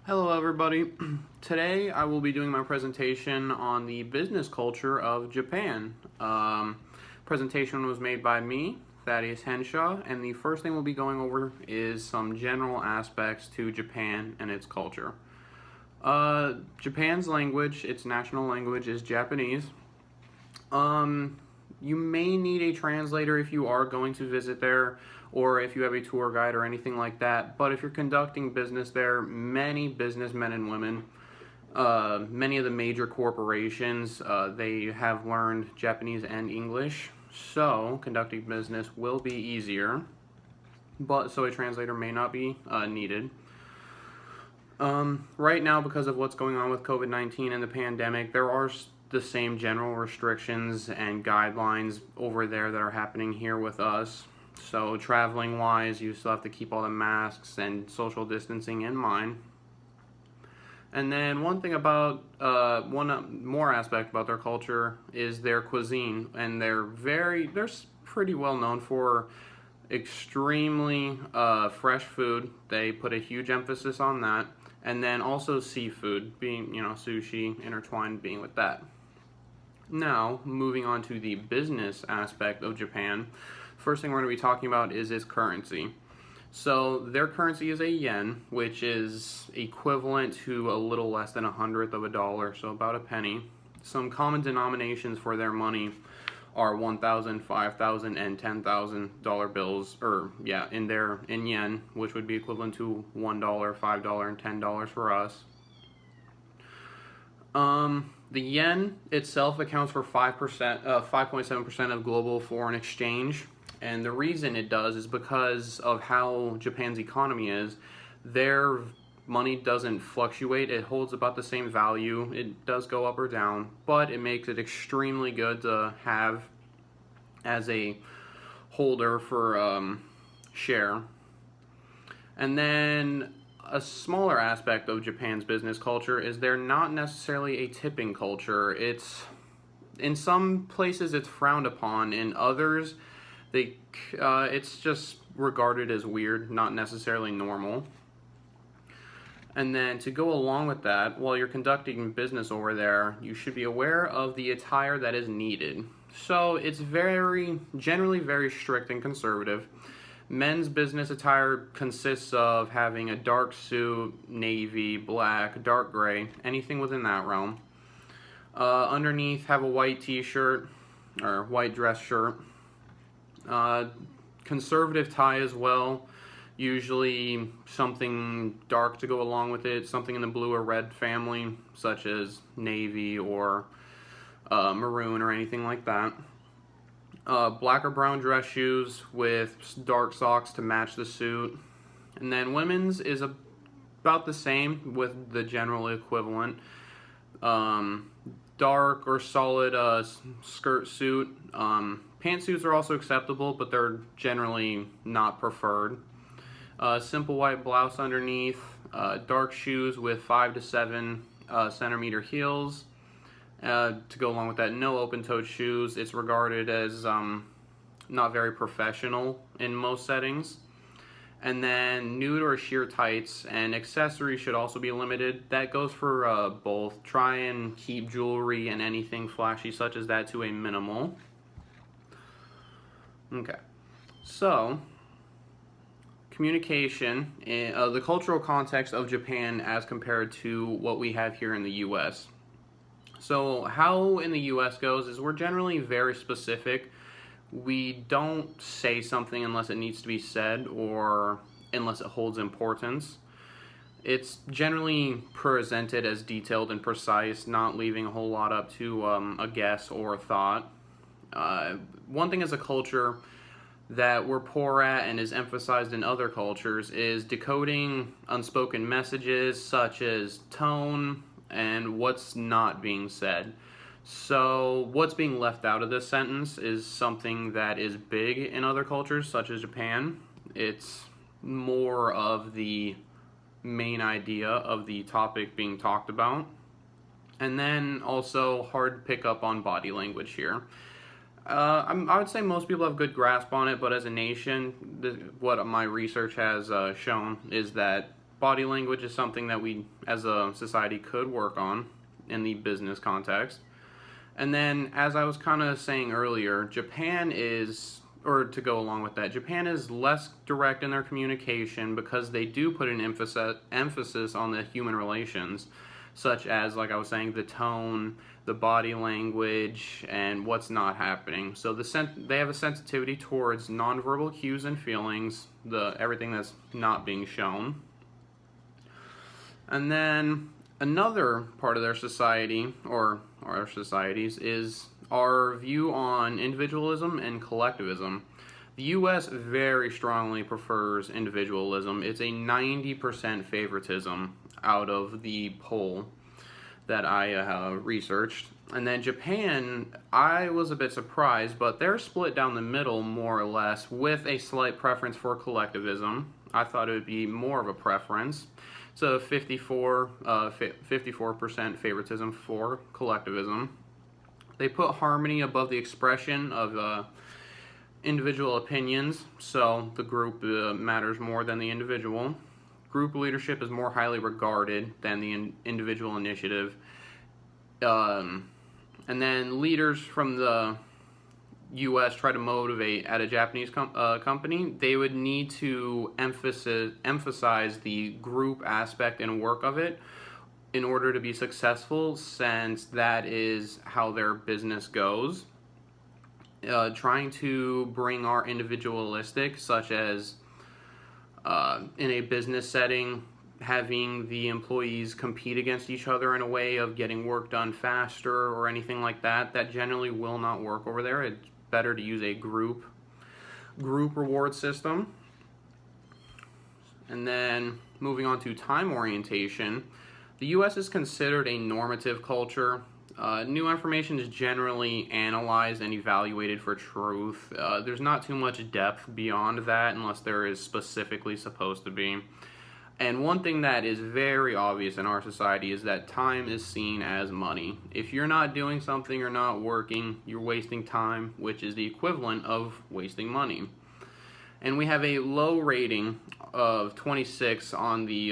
Hello everybody. Today I will be doing my presentation on the business culture of Japan. Presentation was made by me, Thaddeus Henshaw, and the first thing we'll be going over is some general aspects to Japan and its culture. Japan's language, its national language, is Japanese. You may need a translator if you are going to visit there, or if you have a tour guide or anything like that. But if you're conducting business there, many businessmen and women, many of the major corporations, they have learned Japanese and English, so conducting business will be easier. But so a translator may not be needed. Right now, because of what's going on with COVID-19 and the pandemic, there are the same general restrictions and guidelines over there that are happening here with us. So traveling wise, you still have to keep all the masks and social distancing in mind. And then one thing about one more aspect about their culture is their cuisine, and they're pretty well known for extremely fresh food. They put a huge emphasis on that, and then also seafood, being sushi intertwined being with that. Now, moving on to the business aspect of Japan, first thing we're going to be talking about is its currency. So their currency is a yen, which is equivalent to a little less than 1/100th of a dollar, so about a penny. Some common denominations for their money are 1,000, 5,000, and $10,000 bills, in yen, which would be equivalent to $1, $5, and $10 for us. The yen itself accounts for 5.7% of global foreign exchange, and the reason it does is because of how Japan's economy is. Their money doesn't fluctuate; it holds about the same value. It does go up or down, but it makes it extremely good to have as a holder for share. And then a smaller aspect of Japan's business culture is they're not necessarily a tipping culture. In some places it's frowned upon, in others it's just regarded as weird, not necessarily normal. And then to go along with that, while you're conducting business over there, you should be aware of the attire that is needed. So it's generally very strict and conservative. Men's business attire consists of having a dark suit, navy, black, dark gray, anything within that realm. Underneath, have a white t-shirt or white dress shirt. Conservative tie as well, usually something dark to go along with it, something in the blue or red family, such as navy or maroon or anything like that. Black or brown dress shoes with dark socks to match the suit. And then women's is about the same with the general equivalent. Dark or solid skirt suit. Pantsuits are also acceptable, but they're generally not preferred. Simple white blouse underneath. Dark shoes with 5 to 7 centimeter heels. To go along with that, no open-toed shoes. It's regarded as not very professional in most settings. And then nude or sheer tights, and accessories should also be limited. That goes for both. Try and keep jewelry and anything flashy such as that to a minimal. Okay, so communication, the cultural context of Japan as compared to what we have here in the U.S. So how in the U.S. goes is we're generally very specific. We don't say something unless it needs to be said or unless it holds importance. It's generally presented as detailed and precise, not leaving a whole lot up to a guess or a thought. One thing as a culture that we're poor at and is emphasized in other cultures is decoding unspoken messages such as tone and what's not being said. So what's being left out of this sentence is something that is big in other cultures such as Japan. It's more of the main idea of the topic being talked about. And then also hard to pick up on body language here. I would say most people have good grasp on it, but as a nation, what my research has shown is that body language is something that we as a society could work on in the business context. And then, as I was kind of saying earlier, Japan is, or to go along with that, Japan is less direct in their communication because they do put an emphasis on the human relations, such as, like I was saying, the tone, the body language, and what's not happening. So they have a sensitivity towards nonverbal cues and feelings, everything that's not being shown. And then another part of their society, or our societies, is our view on individualism and collectivism. The U.S. very strongly prefers individualism. It's a 90% favoritism out of the poll that I researched. And then Japan, I was a bit surprised, but they're split down the middle more or less with a slight preference for collectivism. I thought it would be more of a preference. So 54% favoritism for collectivism. They put harmony above the expression of individual opinions, so the group matters more than the individual. Group leadership is more highly regarded than the individual initiative. And then leaders from the U.S. try to motivate at a Japanese company, they would need to emphasize the group aspect and work of it in order to be successful, since that is how their business goes. Trying to bring our individualistic, such as in a business setting, having the employees compete against each other in a way of getting work done faster or anything like that, that generally will not work over there. It's better to use a group reward system. And then moving on to time orientation, the U.S. is considered a normative culture. New information is generally analyzed and evaluated for truth. There's not too much depth beyond that unless there is specifically supposed to be. And one thing that is very obvious in our society is that time is seen as money. If you're not doing something or not working, you're wasting time, which is the equivalent of wasting money. And we have a low rating of 26 on the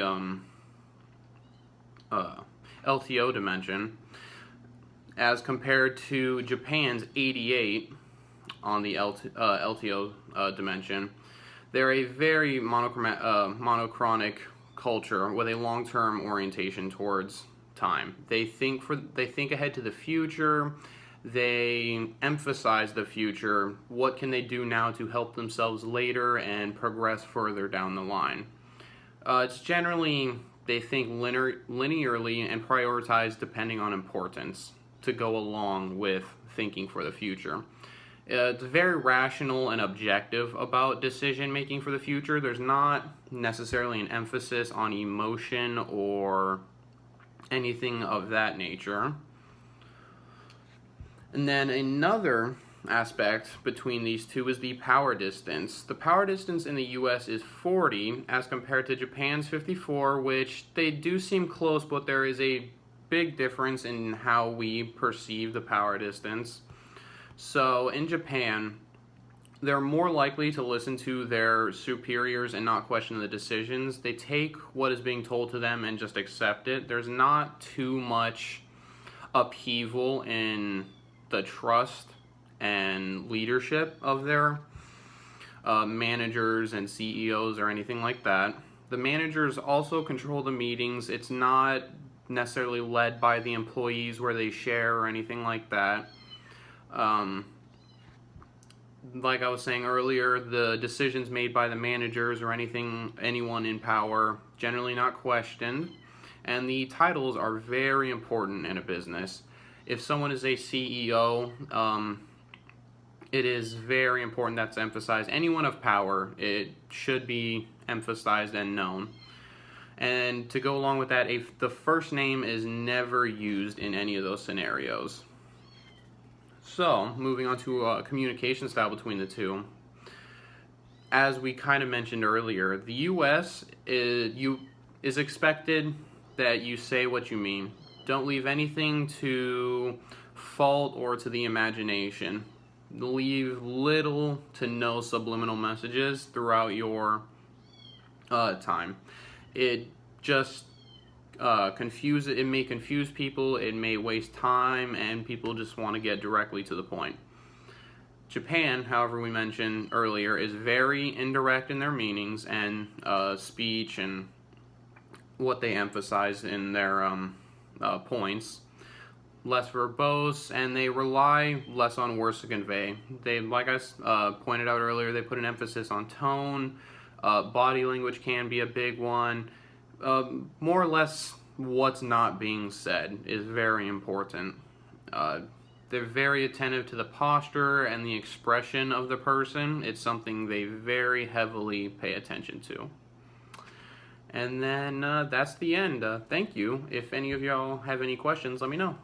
LTO dimension, as compared to Japan's 88 on the LTO dimension. They're a very monochronic culture with a long-term orientation towards time. They think ahead to the future. They emphasize the future. What can they do now to help themselves later and progress further down the line? It's generally, they think linearly and prioritize depending on importance to go along with thinking for the future. It's very rational and objective about decision making for the future. There's not necessarily an emphasis on emotion or anything of that nature. And then another aspect between these two is the power distance. The power distance in the US is 40 as compared to Japan's 54, which they do seem close, but there is a big difference in how we perceive the power distance. So in Japan, they're more likely to listen to their superiors and not question the decisions. They take what is being told to them and just accept it. There's not too much upheaval in the trust and leadership of their managers and CEOs or anything like that. The managers also control the meetings. It's not necessarily led by the employees where they share or anything like that. Like I was saying earlier, the decisions made by the managers or anyone in power, generally not questioned. And the titles are very important in a business. If someone is a CEO, it is very important that's emphasized. Anyone of power, it should be emphasized and known. And to go along with that, the first name is never used in any of those scenarios. So, moving on to communication style between the two. As we kind of mentioned earlier, the U.S. is expected that you say what you mean. Don't leave anything to fault or to the imagination. Leave little to no subliminal messages throughout your time. just confuse it. It may confuse people, it may waste time, and people just want to get directly to the point. Japan, however, we mentioned earlier, is very indirect in their meanings and speech and what they emphasize in their points. Less verbose, and they rely less on words to convey. They, like I pointed out earlier, they put an emphasis on tone. Body language can be a big one. More or less, what's not being said is very important. They're very attentive to the posture and the expression of the person. It's something they very heavily pay attention to. And then that's the end. Thank you. If any of y'all have any questions, let me know.